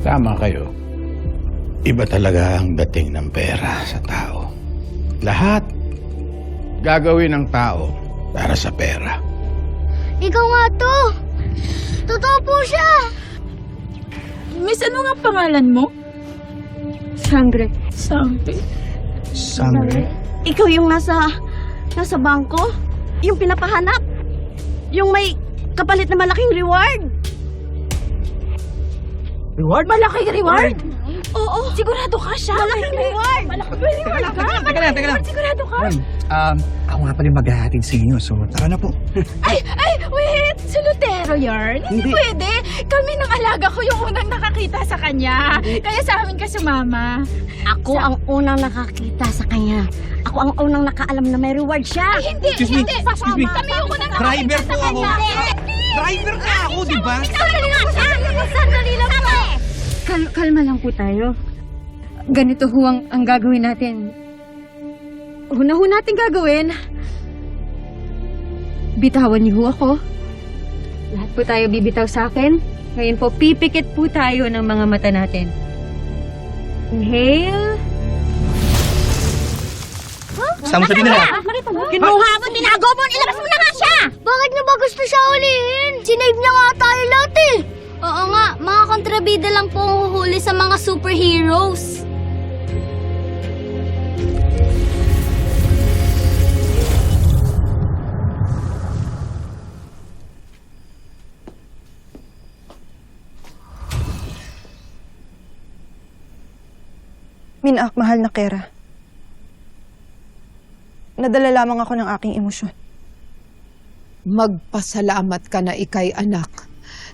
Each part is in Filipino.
Tama kayo. Iba talaga ang dating ng pera sa tao. Lahat gagawin ng tao para sa pera. Ikaw nga to! Totoo po siya! Miss, ano nga pangalan mo? Sangre. Sangre. Sangre? Ikaw yung nasa bangko? Yung pinapahanap? Yung may kapalit na malaking reward? Reward? Malaking reward? Oo. Sigurado ka siya? Malaking reward! Malaking reward ka? Teka lang. Sigurado ka? Ako nga pala yung maghahatid sa inyo, so tara na po. Ay, wait! Solotero yarn? Hindi pwede. Kami ng alaga ko yung unang nakakita sa kanya. Kaya sa amin ka sumama. Ako ang unang nakakita sa kanya. Ako ang unang nakaalam na may reward siya. Ay, hindi. Excuse me. Kami yung unang nakakita Driver sa po ako. kanya. Driver ka ako, di ba? Sandali lang po! Kalma lang po tayo. Ganito ho ang gagawin natin. Una ho natin gagawin. Bitawan niyo ho ako. Lahat po tayo bibitaw sa akin. Ngayon po, pipikit po tayo ng mga mata natin. Inhale. Saan mo sabihin nila? Kinuha mo, tinago mo, ilabas mo na nga siya! Bakit niyo ba gusto siya hulihin? Sinave niya nga tayo lahat eh! Oo nga, mga kontrabida lang po ang huhuli sa mga superheroes. Minak, mahal na Kera. Nadala lamang ako ng aking emosyon. Magpasalamat ka na ikay anak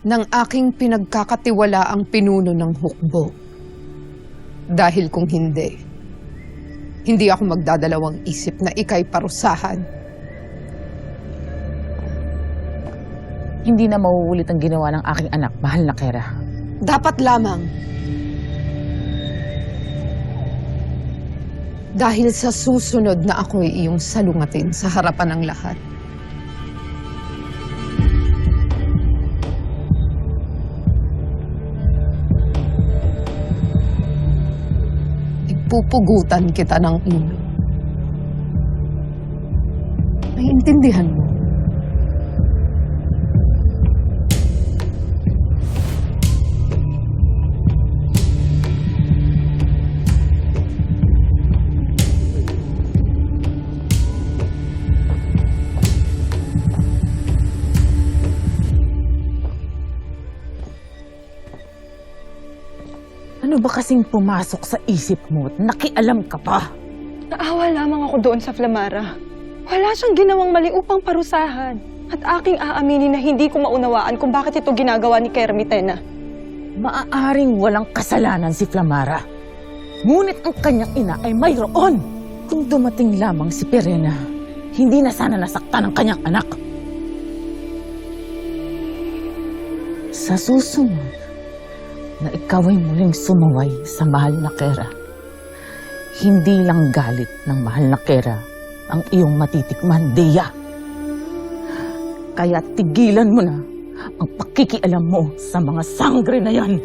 ng aking pinagkakatiwalaang pinuno ng hukbo. Dahil kung hindi ako magdadalawang isip na ikay parusahan. Hindi na mauulit ang ginawa ng aking anak, mahal na Kera. Dapat lamang. Dahil sa susunod na ako'y iyong salungatin sa harapan ng lahat. Ipupugutan kita ng ulo. Naiintindihan mo? Ano ba kasing pumasok sa isip mo? Nakialam ka pa? Naawa lamang ako doon sa Flamara. Wala siyang ginawang mali upang parusahan. At aking aaminin na hindi ko maunawaan kung bakit ito ginagawa ni Kermitena. Maaaring walang kasalanan si Flamara. Ngunit ang kanyang ina ay mayroon. Kung dumating lamang si Perena, hindi na sana nasaktan ang kanyang anak. Sa susunod, na ikaw ay muling sumuway sa mahal na Kera. Hindi lang galit ng mahal na Kera ang iyong matitikman, Dea. Kaya tigilan mo na ang pakikialam mo sa mga sangre na yan.